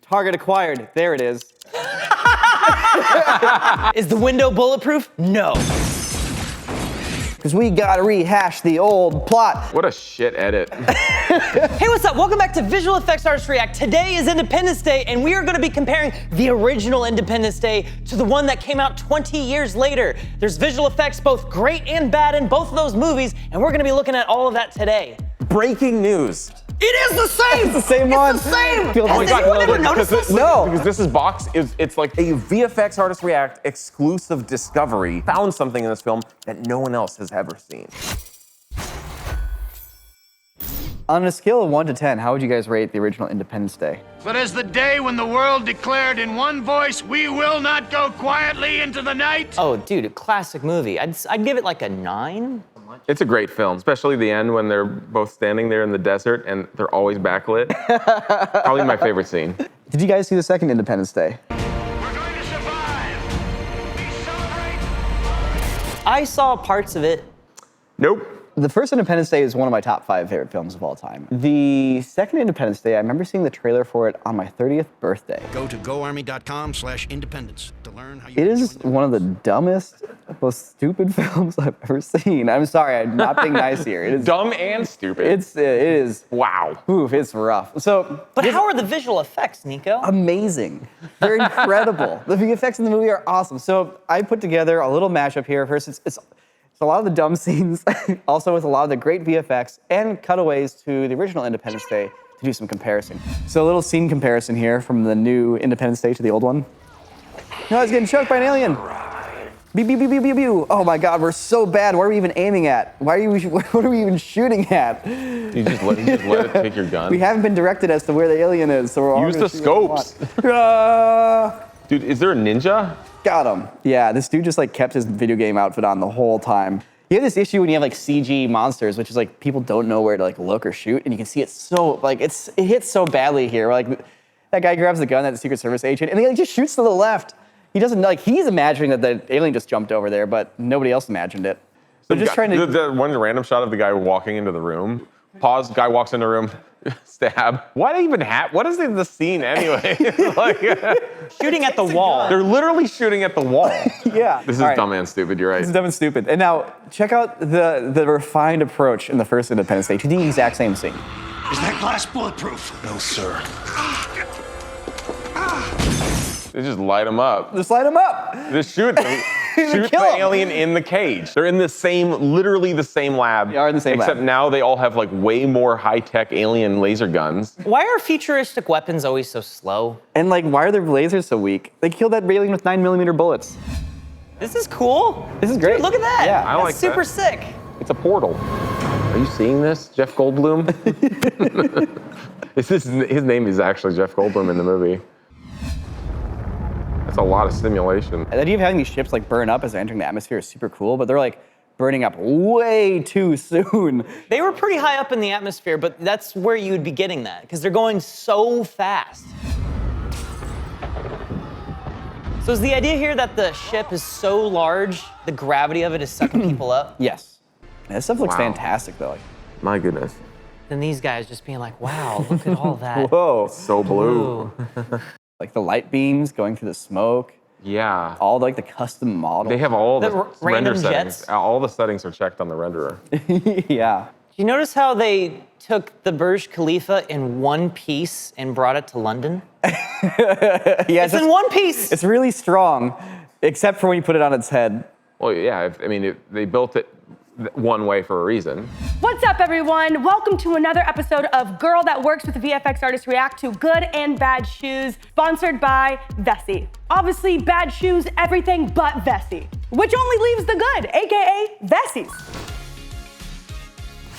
Target acquired. There it is. Is the window bulletproof? No. Because we gotta rehash the old plot. What a shit edit. Hey, what's up? Welcome back to Visual Effects Artists React. Today is Independence Day, and we are gonna be comparing the original Independence Day to the one that came out 20 years later. There's visual effects, both great and bad, in both of those movies, and we're gonna be looking at all of that today. Breaking news. It is the same! It's the same one. It's the same! Oh Has anyone ever noticed this? No. Because this is box, it's like A VFX Artists React exclusive discovery found something in this film that no one else has ever seen. On a scale of 1 to 10, how would you guys rate the original Independence Day? But as the day when the world declared in one voice, we will not go quietly into the night. Oh, dude, a classic movie. I'd give it like a 9. It's a great film, especially the end when they're both standing there in the desert and they're always backlit. Probably my favorite scene. Did you guys see the second Independence Day? We're going to survive. We celebrate. I saw parts of it. Nope. The first Independence Day is one of my top 5 favorite films of all time. The second Independence Day, I remember seeing the trailer for it on my 30th birthday. Go to goarmy.com/independence to learn how you It is one of the dumbest, most stupid films I've ever seen. I'm sorry, I'm not being nice here. It is Dumb and stupid. it is, Wow. oof, it's rough. So, But how are the visual effects, Nico? amazing. They're incredible. The VFX in the movie are awesome. So I put together a little mashup here. First, it's a lot of the dumb scenes, also with a lot of the great VFX and cutaways to the original Independence Day to do some comparison. So a little scene comparison here from the new Independence Day to the old one. No, I was getting choked by an alien. Beep, beep, beep, beep, beep, beep. Oh my God, we're so bad. What are we even aiming at? What are we even shooting at? You just let it take your gun. We haven't been directed as to where the alien is, so we're all Use gonna the shoot what we want. Dude, is there a ninja? Got him. Yeah, this dude just like kept his video game outfit on the whole time. You have this issue when you have like CG monsters, which is like people don't know where to like look or shoot, and you can see it so like it hits so badly here. Like that guy grabs the gun, that Secret Service agent, and he like just shoots to the left. He doesn't like he's imagining that the alien just jumped over there, but nobody else imagined it. So just trying to The one random shot of the guy walking into the room. Pause. Guy walks into the room. Stab. What even happened? What is the scene anyway? Like, Shooting at the wall. they're literally shooting at the wall. yeah. This is All right. dumb and stupid. You're right. This is dumb and stupid. And now check out the refined approach in the first Independence Day to the exact same scene. Is that glass bulletproof? No, sir. They just light him up. Just light him up. Just shoot them. Shoot kill the him. alien in the cage. They're in the same, literally the same lab. They are in the same except lab. now they all have like way more high-tech alien laser guns. Why are futuristic weapons always so slow? And like, why are their lasers so weak? They killed that alien with 9mm bullets. This is cool. This is great. Dude, look at that. Yeah. I That's like super that. sick. It's a portal. Are you seeing this, Jeff Goldblum? His name is actually Jeff Goldblum in the movie. That's a lot of stimulation. The idea of having these ships like burn up as they're entering the atmosphere is super cool, but they're like burning up way too soon. They were pretty high up in the atmosphere, but that's where you would be getting that, because they're going so fast. So is the idea here that the ship is so large, the gravity of it is sucking people up? Yes. This stuff looks Wow. fantastic though. Like, My goodness. Then these guys just being like, wow, look at all that. whoa. So blue. Like the light beams going through the smoke, Yeah. all like the custom models. They have all the, The render random settings. jets? All the settings are checked on the renderer. yeah. Do you notice how they took the Burj Khalifa in one piece and brought it to London? Yeah, It's in one piece. It's really strong, except for when you put it on its head. Well, yeah, they built it one way for a reason. What's up, everyone? Welcome to another episode of Girl That Works with VFX Artists React to Good and Bad Shoes, sponsored by VESSI. Obviously, bad shoes, everything but VESSI, which only leaves the good, AKA VESSI's.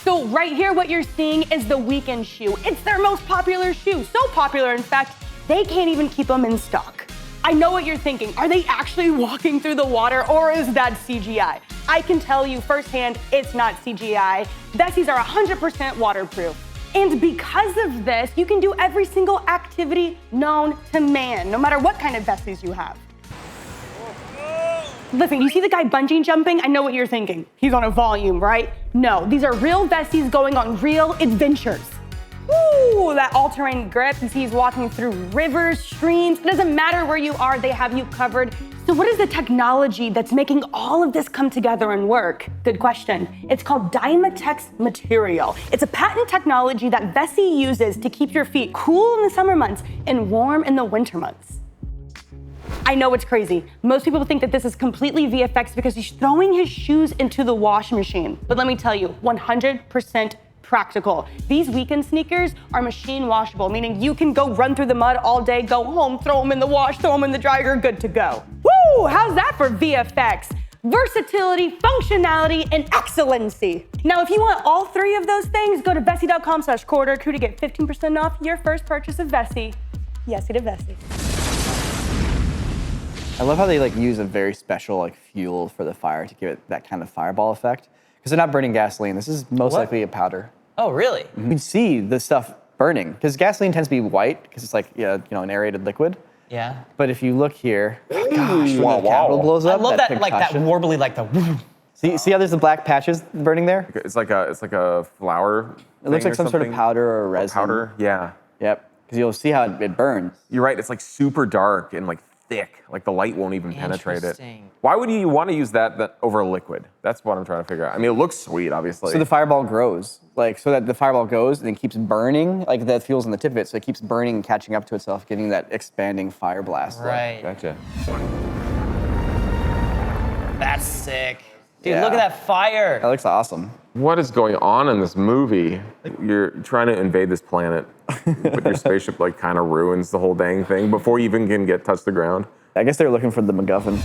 So right here, what you're seeing is the weekend shoe. It's their most popular shoe, so popular, in fact, they can't even keep them in stock. I know what you're thinking. Are they actually walking through the water, or is that CGI? I can tell you firsthand, it's not CGI. VESSI's are 100% waterproof. And because of this, you can do every single activity known to man, no matter what kind of VESSI's you have. Listen, you see the guy bungee jumping? I know what you're thinking. He's on a volume, right? No, these are real VESSI's going on real adventures. Woo, that all-terrain grip. You see he's walking through rivers, streams. It doesn't matter where you are, they have you covered. So what is the technology that's making all of this come together and work? Good question. It's called Dymatex material. It's a patent technology that VESSI uses to keep your feet cool in the summer months and warm in the winter months. I know it's crazy. Most people think that this is completely VFX because he's throwing his shoes into the wash machine. But let me tell you, 100% practical. These weekend sneakers are machine washable, meaning you can go run through the mud all day, go home, throw them in the wash, throw them in the dryer, good to go. Woo! How's that for VFX? Versatility, functionality, and excellency. Now, if you want all three of those things, go to VESSI.com/CorridorCrew to get 15% off your first purchase of VESSI. Yes, it is VESSI. I love how they like use a very special like fuel for the fire to give it that kind of fireball effect. Because they're not burning gasoline. This is most likely a powder. Oh, really? You can see the stuff burning because gasoline tends to be white because it's like an aerated liquid. Yeah. But if you look here, gosh, when the Capitol blows I up, love that like that concussion. warbly, like the. See how there's the black patches burning there? It's like a flour. It looks like some sort of powder or resin. Powder, yeah. Yep. Because you'll see how it burns. You're right. It's like super dark and like thick. Like the light won't even penetrate it. Interesting. Why would you want to use that over a liquid? That's what I'm trying to figure out. I mean, it looks sweet, obviously. So the fireball grows, like so that the fireball goes and then keeps burning, like the fuel's on the tip of it, so it keeps burning and catching up to itself, getting that expanding fire blast. Right. Gotcha. That's sick. Dude, Yeah. look at that fire. That looks awesome. What is going on in this movie? You're trying to invade this planet, but your spaceship like kind of ruins the whole dang thing before you even can touch the ground. I guess they were looking for the MacGuffin.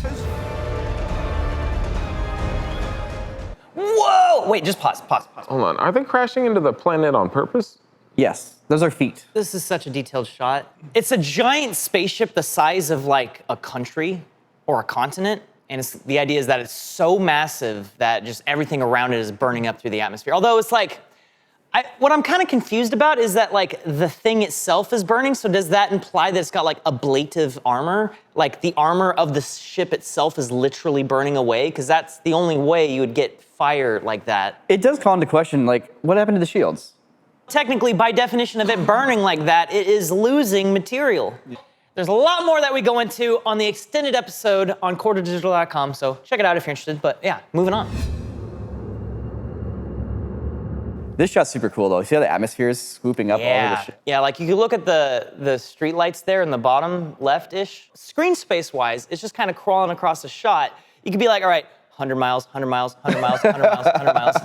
Whoa! Wait, just pause. Hold on, are they crashing into the planet on purpose? Yes, those are feet. This is such a detailed shot. It's a giant spaceship the size of like a country or a continent. And the idea is that it's so massive that just everything around it is burning up through the atmosphere. Although it's like, what I'm kind of confused about is that like the thing itself is burning. So does that imply that it's got like ablative armor? Like the armor of the ship itself is literally burning away? Because that's the only way you would get fire like that. It does call into question, like, what happened to the shields? Technically, by definition of it burning like that, it is losing material. There's a lot more that we go into on the extended episode on CorridorDigital.com, so check it out if you're interested. But yeah, moving on. This shot's super cool though. You see how the atmosphere is swooping up all over the ship? Yeah, like you could look at the street lights there in the bottom left-ish. Screen space-wise, it's just kind of crawling across the shot. You could be like, all right, 100 miles, 100 miles, 100 miles, 100 miles, 100 miles.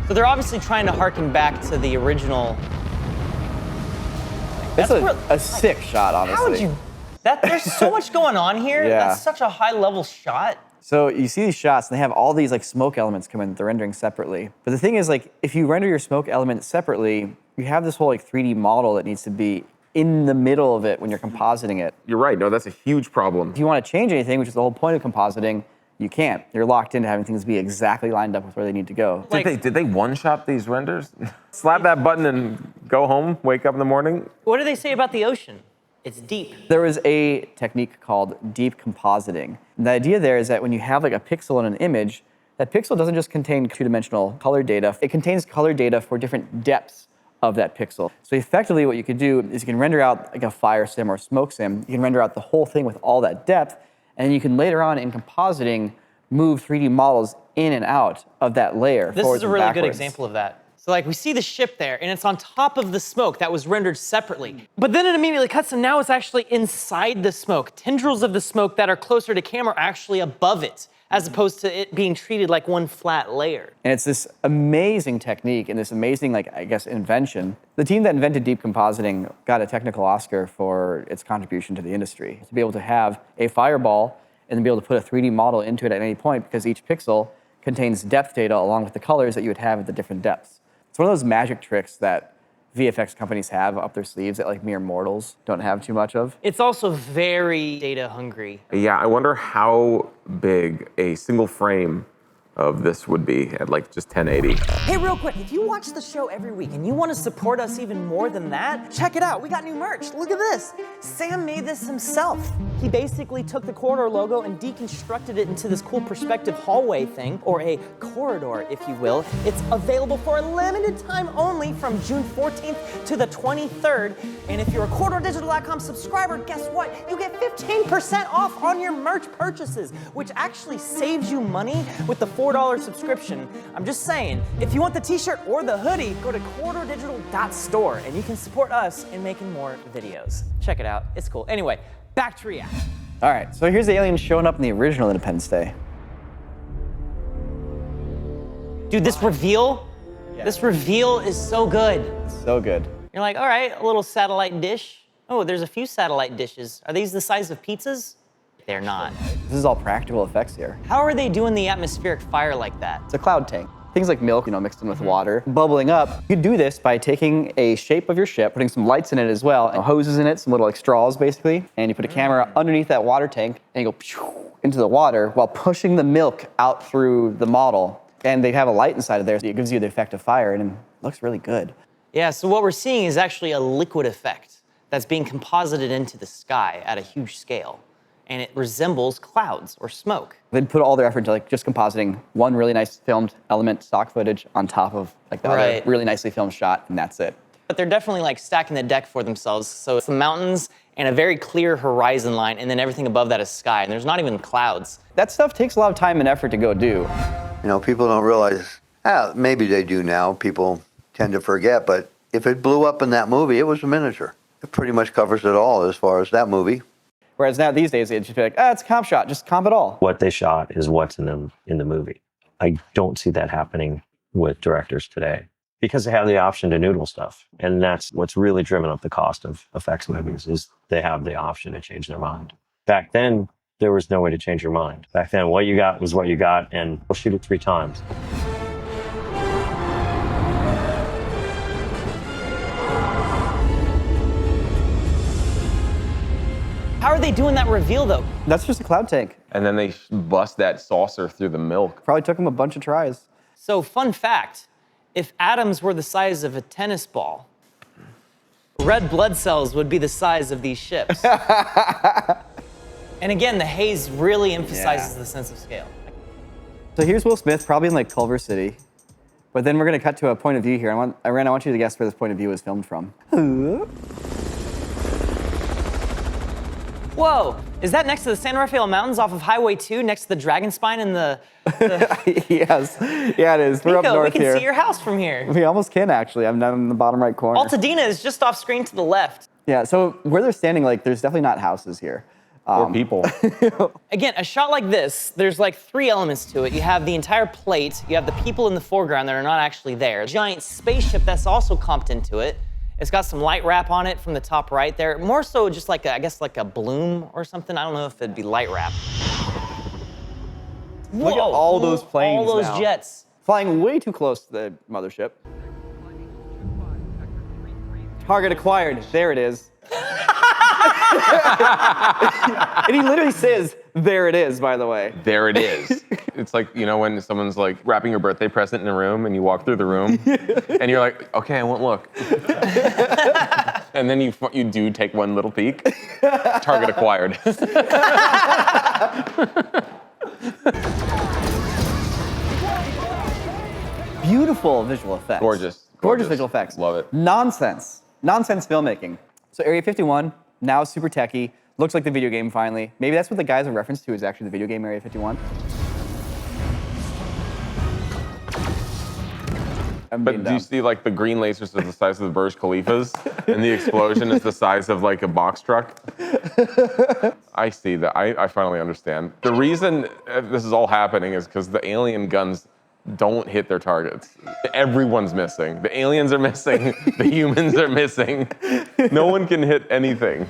So they're obviously trying to harken back to the original. That's a sick shot, honestly. How would you? There's so much going on here. Yeah. That's such a high-level shot. So you see these shots, and they have all these like smoke elements come in that they're rendering separately. But the thing is, like, if you render your smoke element separately, you have this whole like 3D model that needs to be in the middle of it when you're compositing it. You're right. No, that's a huge problem. If you want to change anything, which is the whole point of compositing, you can't. You're locked into having things be exactly lined up with where they need to go. Did they one-shot these renders? Slap that button and go home, wake up in the morning? What do they say about the ocean? It's deep. There is a technique called deep compositing. And the idea there is that when you have like a pixel in an image, that pixel doesn't just contain two-dimensional color data, it contains color data for different depths of that pixel. So effectively what you could do is you can render out like a fire sim or a smoke sim, you can render out the whole thing with all that depth, and then you can later on in compositing move 3D models in and out of that layer. This is a really good backwards. example of that. So like we see the ship there and it's on top of the smoke that was rendered separately. But then it immediately cuts and now it's actually inside the smoke. Tendrils of the smoke that are closer to camera are actually above it, as opposed to it being treated like one flat layer. And it's this amazing technique and this amazing, like, I guess, invention. The team that invented deep compositing got a technical Oscar for its contribution to the industry. To be able to have a fireball and then be able to put a 3D model into it at any point because each pixel contains depth data along with the colors that you would have at the different depths. It's one of those magic tricks that VFX companies have up their sleeves that like mere mortals don't have too much of. It's also very data hungry. Yeah, I wonder how big a single frame of this would be at like just 1080. Hey, real quick, if you watch the show every week and you want to support us even more than that, check it out. We got new merch. Look at this. Sam made this himself. He basically took the corridor logo and deconstructed it into this cool perspective hallway thing, or a corridor, if you will. It's available for a limited time only from June 14th to the 23rd. And if you're a corridordigital.com subscriber, guess what? You get 15% off on your merch purchases, which actually saves you money with the $4 subscription. I'm just saying, if you want the t-shirt or the hoodie, go to corridordigital.store and you can support us in making more videos. Check it out, it's cool. Anyway, back to React. All right, so here's the aliens showing up in the original Independence Day. Dude, this reveal is so good. So good. You're like, all right, a little satellite dish. Oh, there's a few satellite dishes. Are these the size of pizzas? They're not. This is all practical effects here. How are they doing the atmospheric fire like that? It's a cloud tank. Things like milk, mixed in with water, bubbling up. You could do this by taking a shape of your ship, putting some lights in it as well, and hoses in it, some little like straws basically, and you put a camera underneath that water tank, and you go into the water while pushing the milk out through the model. And they have a light inside of there, so it gives you the effect of fire, and it looks really good. Yeah, so what we're seeing is actually a liquid effect that's being composited into the sky at a huge scale. And it resembles clouds or smoke. They'd put all their effort into like just compositing one really nice filmed element, stock footage, on top of like the other really nicely filmed shot, and that's it. But they're definitely like stacking the deck for themselves. So it's the mountains and a very clear horizon line, and then everything above that is sky, and there's not even clouds. That stuff takes a lot of time and effort to go do. People don't realize, maybe they do now, people tend to forget, but if it blew up in that movie, it was a miniature. It pretty much covers it all as far as that movie. Whereas now these days, it'd just be like, it's a comp shot, just comp it all. What they shot is what's in the movie. I don't see that happening with directors today because they have the option to noodle stuff. And that's what's really driven up the cost of effects movies is they have the option to change their mind. Back then, there was no way to change your mind. Back then, what you got was what you got, and we'll shoot it 3 times. How are they doing that reveal though? That's just a cloud tank. And then they bust that saucer through the milk. Probably took them a bunch of tries. So fun fact, if atoms were the size of a tennis ball, red blood cells would be the size of these ships. And again, the haze really emphasizes the sense of scale. So here's Will Smith, probably in like Culver City. But then we're gonna cut to a point of view here. Wren, I want you to guess where this point of view was filmed from. Whoa, is that next to the San Rafael Mountains off of Highway 2, next to the Dragon Spine and the... Yes, yeah it is. We're up Niko, north we can here. see your house from here. We almost can actually. I'm down in the bottom right corner. Altadena is just off screen to the left. Yeah, so where they're standing, like, there's definitely not houses here. Or people. Again, a shot like this, there's like 3 elements to it. You have the entire plate, you have the people in the foreground that are not actually there. A giant spaceship that's also comped into it. It's got some light wrap on it from the top right there. More so just like, I guess like a bloom or something. I don't know if it'd be light wrap. Look at all those planes all those now. jets. Flying way too close to the mothership. Target acquired. There it is. And he literally says, there it is, by the way. There it is. It's like, when someone's like wrapping your birthday present in a room and you walk through the room and you're like, okay, I won't look. And then you do take one little peek. Target acquired. Beautiful visual effects. Gorgeous visual effects. Love it. Nonsense filmmaking. So Area 51, now super techy, looks like the video game finally. Maybe that's what the guys are referenced to is actually the video game Area 51. But do you see like the green lasers are the size of the Burj Khalifas and the explosion is the size of like a box truck? I see that. I finally understand. The reason this is all happening is because the alien guns don't hit their targets. Everyone's missing. The aliens are missing. The humans are missing. No one can hit anything.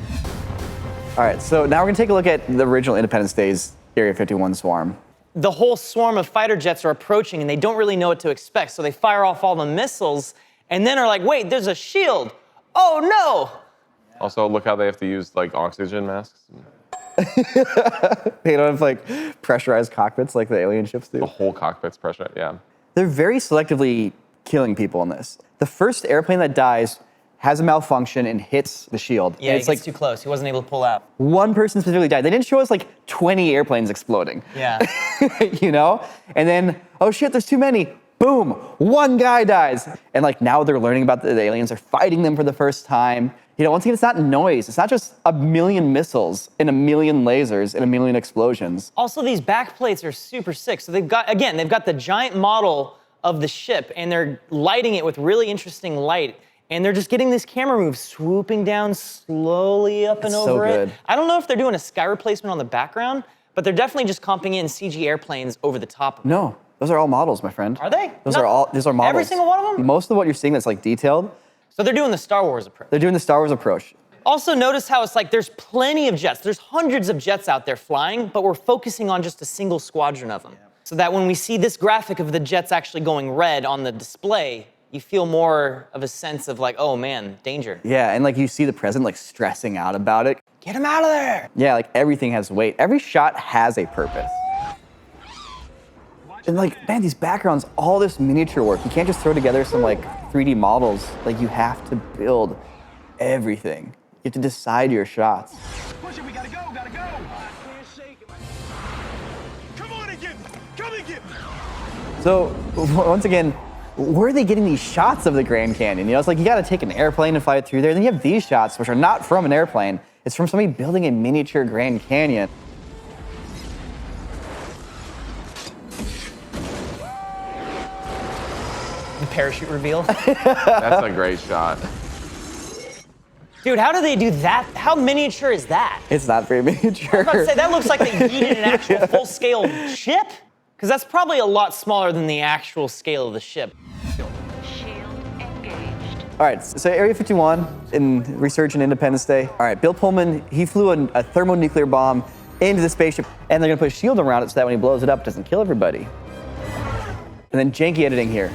All right, so now we're gonna take a look at the original Independence Day's Area 51 swarm. The whole swarm of fighter jets are approaching and they don't really know what to expect. So they fire off all the missiles and then are like, wait, there's a shield. Oh no! Also, look how they have to use like oxygen masks. They don't have like pressurized cockpits like the alien ships do. The whole cockpit's pressure, yeah. They're very selectively killing people in this. The first airplane that dies has a malfunction and hits the shield. Yeah, and it's like too close. He wasn't able to pull out. One person specifically died. They didn't show us like 20 airplanes exploding. Yeah. You know? And then, oh shit, there's too many. Boom, one guy dies. And like now they're learning about the aliens. They're fighting them for the first time. You know, once again, it's not noise. It's not just a million missiles and a million lasers and a million explosions. Also, these back plates are super sick. So they've got the giant model of the ship and they're lighting it with really interesting light. And they're just getting this camera move swooping down slowly up and It's over so it. good. I don't know if they're doing a sky replacement on the background, but they're definitely just comping in CG airplanes over the top of it. No, those are all models, my friend. Are they? Those No. are models. Every single one of them? Most of what you're seeing that's like detailed, So they're doing the Star Wars approach. they're doing the Star Wars approach. Also, notice how it's like there's plenty of jets. There's hundreds of jets out there flying, but we're focusing on just a single squadron of them. So that when we see this graphic of the jets actually going red on the display, you feel more of a sense of like, oh man, danger. Yeah, and like you see the president like stressing out about it. Get him out of there! Yeah, like everything has weight. Every shot has a purpose. And like, man, these backgrounds, all this miniature work, you can't just throw together some like 3D models. Like you have to build everything. You have to decide your shots. Push it, we gotta go, gotta go. Come on and get me, come and get me. So once again, where are they getting these shots of the Grand Canyon? You know, it's like you gotta take an airplane and fly it through there. Then you have these shots, which are not from an airplane. It's from somebody building a miniature Grand Canyon. The parachute reveal. That's a great shot. Dude, how do they do that? How miniature is that? It's not very I was miniature. about to say, that looks like they yeeted an actual full-scale ship. Because that's probably a lot smaller than the actual scale of the ship. Shield engaged. All right, so Area 51 in Research and Independence Day. All right, Bill Pullman, he flew a thermonuclear bomb into the spaceship, and they're gonna put a shield around it so that when he blows it up, it doesn't kill everybody. And then janky editing here.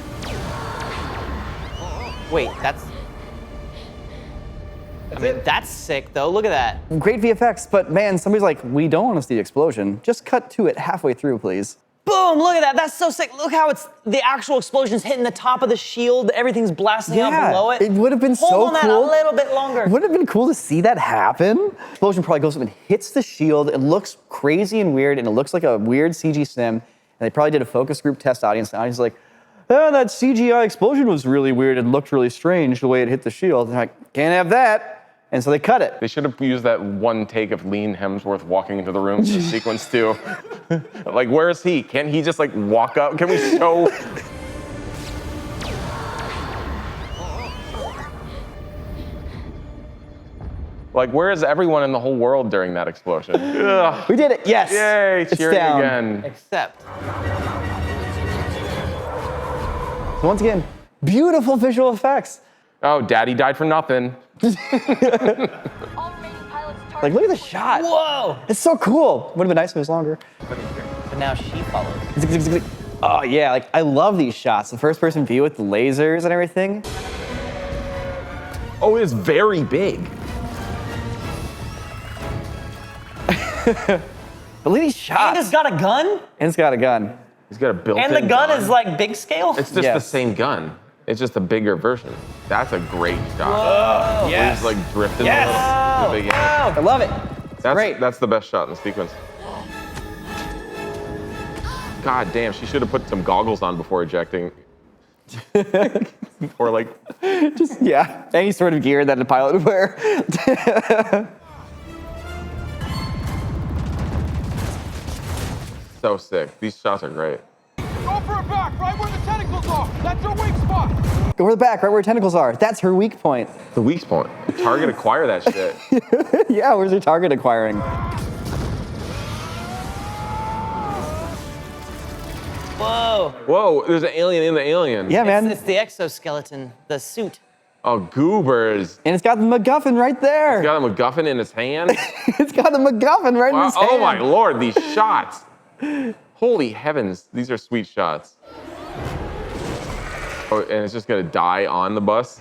Wait, that's sick though. Look at that. Great VFX, but man, somebody's like, we don't want to see the explosion. Just cut to it halfway through, please. Boom, look at that. That's so sick. Look how it's the actual explosion's hitting the top of the shield. Everything's blasting out below it. It would have been Hold so on that cool. a little bit longer. Would have been cool to see that happen. Explosion probably goes up and hits the shield. It looks crazy and weird, and it looks like a weird CG sim. And they probably did a focus group test audience. And the audience is like, oh, that CGI explosion was really weird. It looked really strange the way it hit the shield. They're like, can't have that. And so they cut it. They should have used that one take of Liam Hemsworth walking into the room for the sequence too. Like, where is he? Can't he just like walk up? Can we show? Like, where is everyone in the whole world during that explosion? Ugh. We did it, yes. Yay, It's cheering down. again. Except, So once again, beautiful visual effects. Oh, Daddy died for nothing. All remaining pilots Like, look at the shot. whoa! It's so cool. Would have been nice if it was longer. But now she followed. Oh yeah, like I love these shots. The first person view with the lasers and everything. Oh, it's very big. But look at these shots. And it's got a gun? And it's got a gun. He's got a built-in And the gun is like big scale? It's just the Yes. same gun. It's just a bigger version. That's a great shot. Whoa. Where he's like drifting Yes. a little. The big end. I love it. Great. That's the best shot in the sequence. God damn, she should have put some goggles on before ejecting. Or like, Just yeah, any sort of gear that a pilot would wear. so sick. These shots are great. Go for it back, right where the tentacles are. That's your weak spot. Go to the back, right where her tentacles are. That's her weak point. The weak point. Target acquire that shit. Yeah, where's her target acquiring? Whoa. Whoa, there's an alien in the alien. Yeah, man. It's the exoskeleton, the suit. Oh, goobers. And it's got the MacGuffin right there. Got a MacGuffin in his hand. It's got the MacGuffin right in his hand. Oh my lord, these shots. Holy heavens, these are sweet shots. Oh, and it's just gonna die on the bus.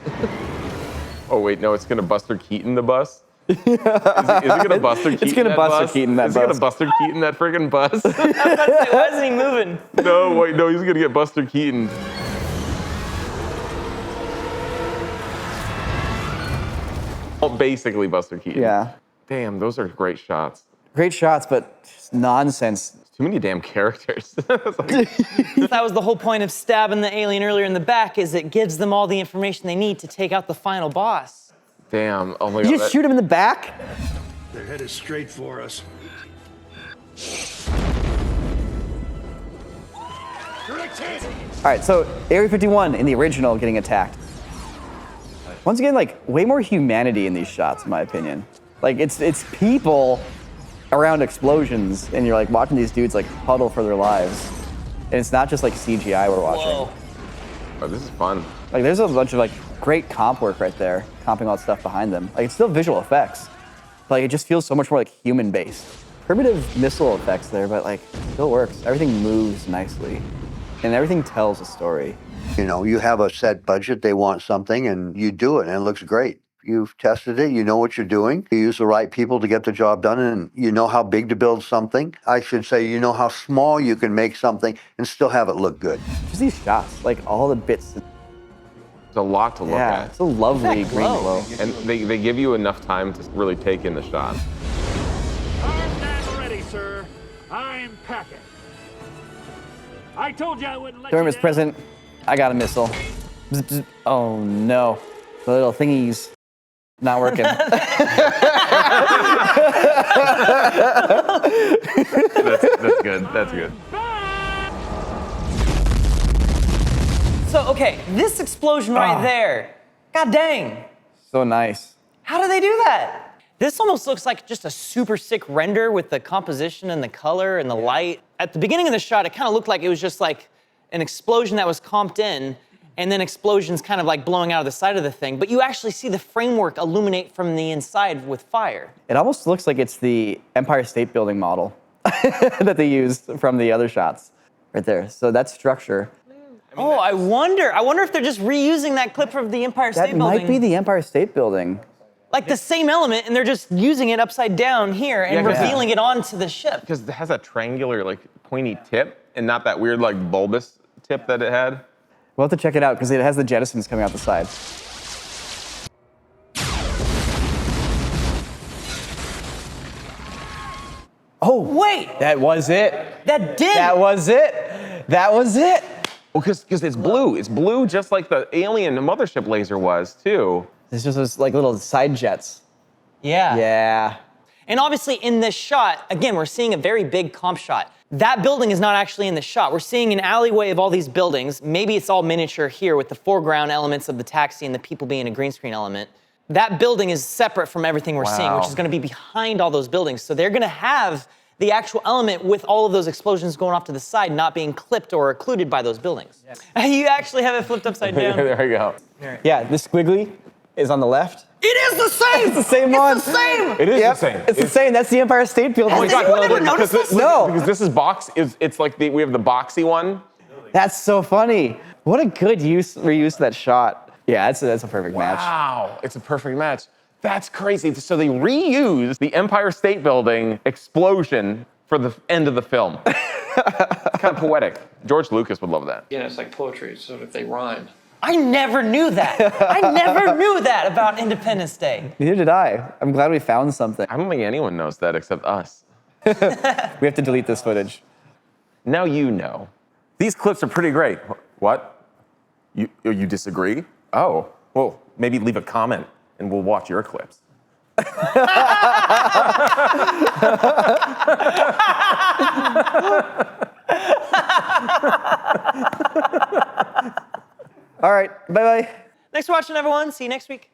Oh wait, no, it's gonna Buster Keaton the bus. Is he gonna Buster Keaton? It's gonna Buster Keaton that Is he gonna bus. Buster Keaton that friggin' bus? Why isn't he moving? No, wait, no, he's gonna get Buster Keaton. Well, basically Buster Keaton. Yeah. Damn, those are great shots. Great shots, but just nonsense. Too many damn characters. That was the whole point of stabbing the alien earlier in the back, is it gives them all the information they need to take out the final boss. Damn, oh my You god. just shoot him in the back? They're headed straight for us. All right, so Area 51 in the original getting attacked. Once again, like, way more humanity in these shots, in my opinion. Like, it's people around explosions, and you're like watching these dudes like huddle for their lives. And it's not just like CGI we're watching. Whoa. Oh, this is fun. Like, there's a bunch of like great comp work right there, comping all that stuff behind them. Like, it's still visual effects, but like, it just feels so much more like human-based. Primitive missile effects there, but like, it still works. Everything moves nicely, and everything tells a story. You know, you have a set budget, they want something, and you do it, and it looks great. You've tested it, you know what you're doing, you use the right people to get the job done, and you know how big to build something. I should say, you know how small you can make something and still have it look good. Just these shots, like all the bits. It's a lot to look Yeah, at. it's a lovely That green glow. glow. And they give you enough time to really take in the shot. Armed and ready, sir. I'm packing. I told you I wouldn't let Don't worry, you Mr. down. President, I got a missile. Bzz, bzz. Oh no, the little thingies not working. That's good, that's good. So, okay, this explosion right there, god dang, So nice. how do they do that? This almost looks like just a super sick render with the composition and the color and the light. At the beginning of the shot, it kind of looked like it was just like an explosion that was comped in, and then explosions kind of like blowing out of the side of the thing. But you actually see the framework illuminate from the inside with fire. It almost looks like it's the Empire State Building model that they used from the other shots right there. So that structure, Oh, I wonder if they're just reusing that clip from the Empire State that Building. might be the Empire State Building. Like the same element, and they're just using it upside down here and Yeah, 'cause- revealing it onto the ship. Because it has that triangular, like, pointy tip, and not that weird, like, bulbous tip that it had. We'll have to check it out because it has the jettisons coming out the side. Oh, Wait, that was it. that did. That was it. That was it. Well, because it's blue. It's blue just like the alien mothership laser was, too. It's just those like little side jets. Yeah. Yeah. And obviously in this shot, again, we're seeing a very big comp shot. That building is not actually in the shot. We're seeing an alleyway of all these buildings. Maybe it's all miniature here with the foreground elements of the taxi and the people being a green screen element. That building is separate from everything we're seeing, which is gonna be behind all those buildings. So they're gonna have the actual element with all of those explosions going off to the side, not being clipped or occluded by those buildings. You actually have it flipped upside down. There we go. Yeah, this squiggly is on the left. It is the same! It's the same one. It's the same! It is Yep, the same. It's the same. That's the Empire State Building. Has anyone ever noticed this? No. Because this is it's like we have the boxy one. That's so funny. What a good reuse of that shot. Yeah, that's a perfect match. Wow, it's a perfect match. That's crazy. So they reused the Empire State Building explosion for the end of the film. It's kind of poetic. George Lucas would love that. Yeah, it's like poetry, so if they rhyme. I never knew that. I never knew that about Independence Day. Neither did I. I'm glad we found something. I don't think anyone knows that except us. We have to delete this footage. Now you know. These clips are pretty great. What? You disagree? Oh, well, maybe leave a comment and we'll watch your clips. All right, bye-bye. Thanks for watching, everyone. See you next week.